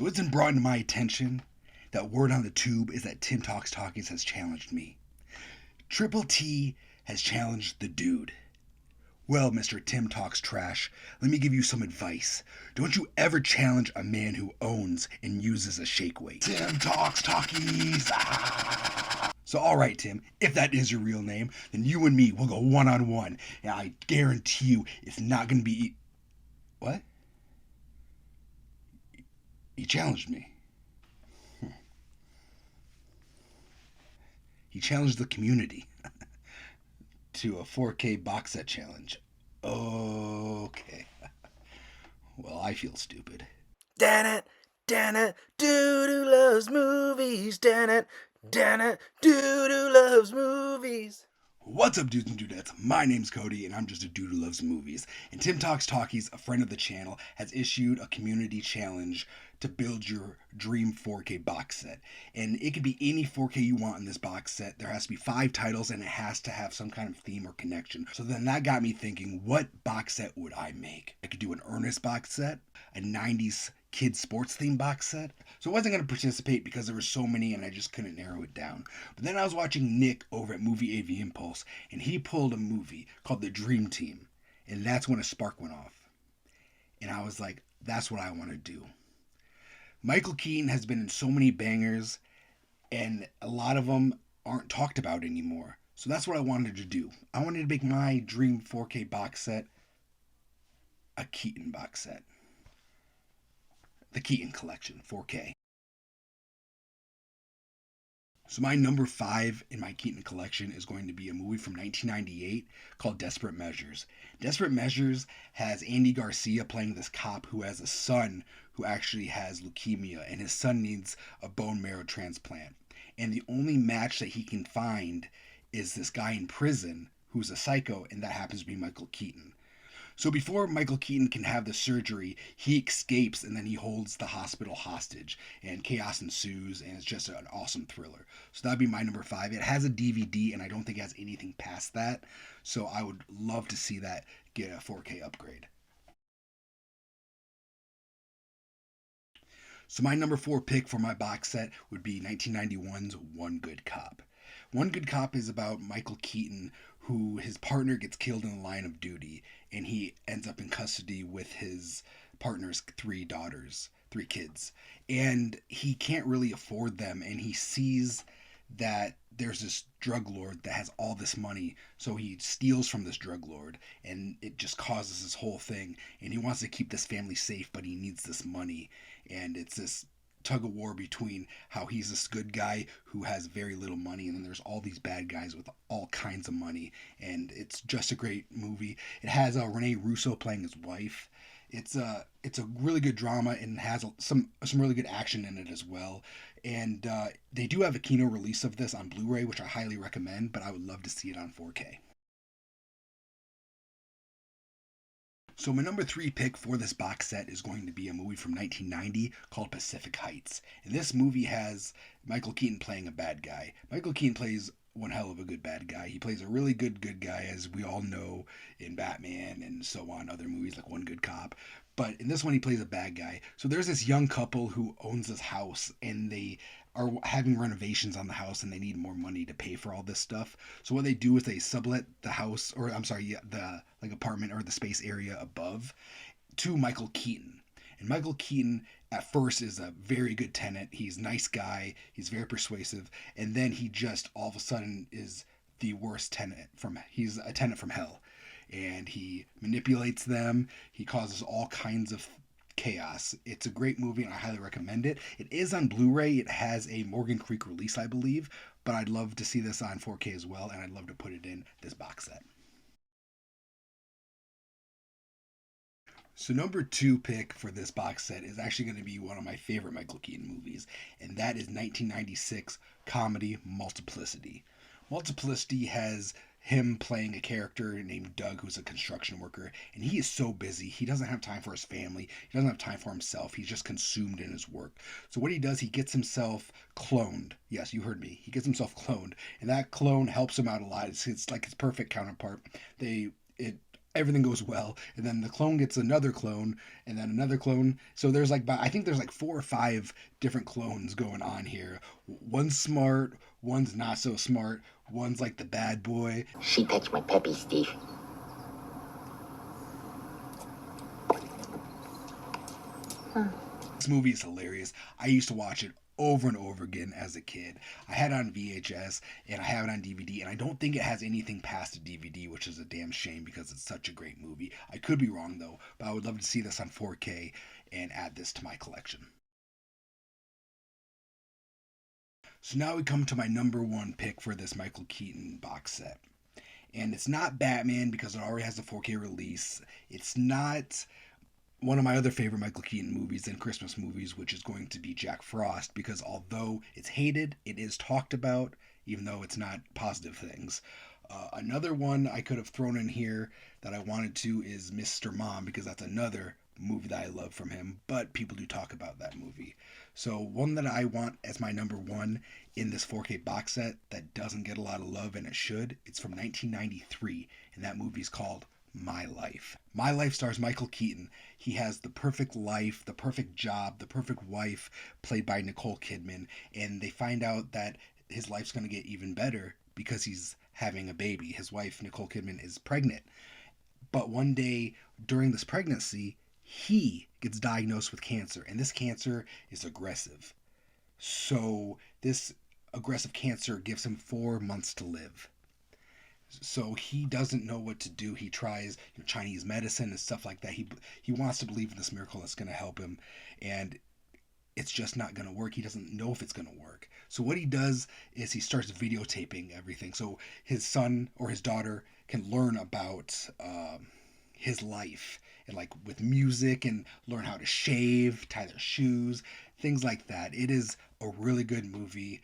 So it's been brought to my attention that word on the tube is that Tim Talks Talkies has challenged me. Triple T has challenged the dude. Well, Mr. Tim Talks Trash, let me give you some advice. Don't you ever challenge a man who owns and uses a shake weight. Tim Talks Talkies! Ah! So, alright, Tim, if that is your real name, then you and me will go one on one, and I guarantee you it's not gonna be. What? He challenged me. He challenged the community to a 4K box set challenge. Okay. Well, I feel stupid. Dan it, dude who loves movies. Dan it, dude who loves movies. What's up, dudes and dudettes? My name's Cody, and I'm just a dude who loves movies. And Tim Talks Talkies, a friend of the channel, has issued a community challenge to build your dream 4K box set. And it could be any 4K you want in this box set. There has to be 5 titles, and it has to have some kind of theme or connection. So then that got me thinking, what box set would I make? I could do an Ernest box set, a 90s kids sports theme box set. So I wasn't going to participate because there were so many and I just couldn't narrow it down. But then I was watching Nick over at Movie AV Impulse, and he pulled a movie called The Dream Team. And that's when a spark went off. And I was like, that's what I want to do. Michael Keaton has been in so many bangers, and a lot of them aren't talked about anymore. So that's what I wanted to do. I wanted to make my dream 4K box set a Keaton box set. The Keaton Collection, 4K. So my number 5 in my Keaton collection is going to be a movie from 1998 called Desperate Measures. Desperate Measures has Andy Garcia playing this cop who has a son who actually has leukemia, and his son needs a bone marrow transplant. And the only match that he can find is this guy in prison who's a psycho, and that happens to be Michael Keaton. So before Michael Keaton can have the surgery, he escapes and then he holds the hospital hostage, and chaos ensues, and it's just an awesome thriller. So that'd be my number 5. It has a DVD, and I don't think it has anything past that. So I would love to see that get a 4K upgrade. So my number 4 pick for my box set would be 1991's One Good Cop. One Good Cop is about Michael Keaton, who his partner gets killed in the line of duty, and he ends up in custody with his partner's 3 daughters, 3 kids. And he can't really afford them, and he sees that there's this drug lord that has all this money, so he steals from this drug lord, and it just causes this whole thing, and he wants to keep this family safe, but he needs this money, and it's this tug of war between how he's this good guy who has very little money, and then there's all these bad guys with all kinds of money, and it's just a great movie. It has Rene Russo playing his wife. It's a really good drama and has some really good action in it as well. And they do have a Kino release of this on Blu-ray, which I highly recommend, but I would love to see it on 4K. So my number 3 pick for this box set is going to be a movie from 1990 called Pacific Heights. And this movie has Michael Keaton playing a bad guy. Michael Keaton plays one hell of a good bad guy. He plays a really good guy, as we all know in Batman and so on, other movies like One Good Cop. But in this one, he plays a bad guy. So there's this young couple who owns this house, and they are having renovations on the house, and they need more money to pay for all this stuff. So what they do is they sublet the house, or I'm sorry, yeah, the like apartment or the space area above, to Michael Keaton. And Michael Keaton at first is a very good tenant. He's a nice guy. He's very persuasive. And then he just all of a sudden is the worst tenant he's a tenant from hell. And he manipulates them. He causes all kinds of chaos. It's a great movie, and I highly recommend it. It is on Blu-ray. It has a Morgan Creek release, I believe, but I'd love to see this on 4K as well, and I'd love to put it in this box set. So number 2 pick for this box set is actually going to be one of my favorite Michael Keaton movies, and that is 1996 comedy Multiplicity. Multiplicity has him playing a character named Doug, who's a construction worker, and he is so busy. He doesn't have time for his family. He doesn't have time for himself. He's just consumed in his work. So what he does, he gets himself cloned. Yes, you heard me. He gets himself cloned, and that clone helps him out a lot. It's like his perfect counterpart. It everything goes well, and then the clone gets another clone, and then another clone. So there's like, I think there's like 4 or 5 different clones going on here. One's smart, one's not so smart, one's like the bad boy. She touched my peppy, Steve. This movie is hilarious. I used to watch it over and over again as a kid. I had it on VHS and I have it on DVD, and I don't think it has anything past a DVD, which is a damn shame because it's such a great movie. I could be wrong though, but I would love to see this on 4K and add this to my collection. So now we come to my number one pick for this Michael Keaton box set. And it's not Batman because it already has a 4K release. It's not one of my other favorite Michael Keaton movies and Christmas movies, which is going to be Jack Frost, because although it's hated, it is talked about, even though it's not positive things. Another one I could have thrown in here that I wanted to is Mr. Mom, because that's another movie that I love from him, but people do talk about that movie. So one that I want as my number one in this 4K box set that doesn't get a lot of love, and it should, it's from 1993, and that movie's called My Life. My Life stars Michael Keaton. He has the perfect life, the perfect job, the perfect wife, played by Nicole Kidman, and they find out that his life's going to get even better because he's having a baby. His wife, Nicole Kidman, is pregnant. But one day during this pregnancy, he gets diagnosed with cancer, and this cancer is aggressive. So this aggressive cancer gives him 4 months to live. So he doesn't know what to do. He tries Chinese medicine and stuff like that. He wants to believe in this miracle that's going to help him, and it's just not going to work. He doesn't know if it's going to work. So what he does is he starts videotaping everything, so his son or his daughter can learn about his life, and like with music, and learn how to shave, tie their shoes, things like that. It is a really good movie,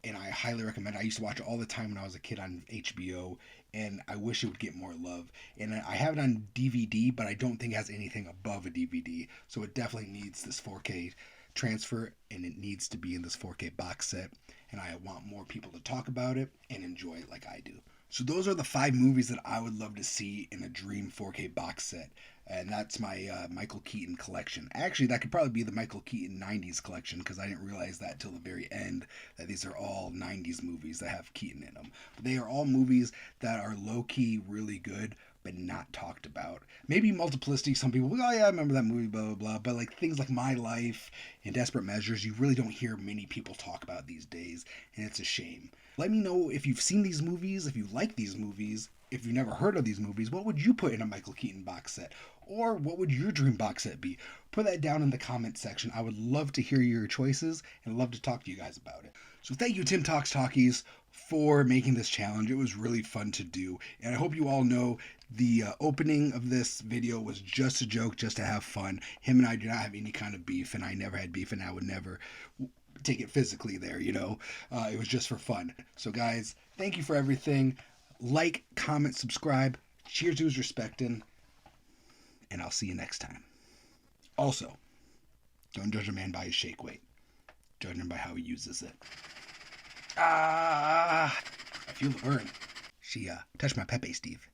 and I highly recommend it. I used to watch it all the time when I was a kid on HBO, and I wish it would get more love. And I have it on DVD, but I don't think it has anything above a DVD, so it definitely needs this 4K transfer, and it needs to be in this 4K box set, and I want more people to talk about it and enjoy it like I do. So those are the 5 movies that I would love to see in a dream 4K box set, and that's my Michael Keaton collection. Actually, that could probably be the Michael Keaton 90s collection, because I didn't realize that till the very end, that these are all 90s movies that have Keaton in them. But they are all movies that are low-key really good, but not talked about. Maybe Multiplicity, some people, oh yeah, I remember that movie, blah, blah, blah. But like things like My Life and Desperate Measures, you really don't hear many people talk about these days, and it's a shame. Let me know if you've seen these movies, if you like these movies, if you've never heard of these movies. What would you put in a Michael Keaton box set? Or what would your dream box set be? Put that down in the comment section. I would love to hear your choices and love to talk to you guys about it. So thank you, Tim Talks Talkies, for making this challenge. It was really fun to do, and I hope you all know the opening of this video was just a joke, just to have fun. Him and I do not have any kind of beef, and I never had beef, and I would never take it physically there, it was just for fun. So guys, thank you for everything. Like, comment, subscribe. Cheers to who's respecting, and I'll see you next time. Also, don't judge a man by his shake weight. Judge him by how he uses it. I feel the burn. She touched my Pepe, Steve.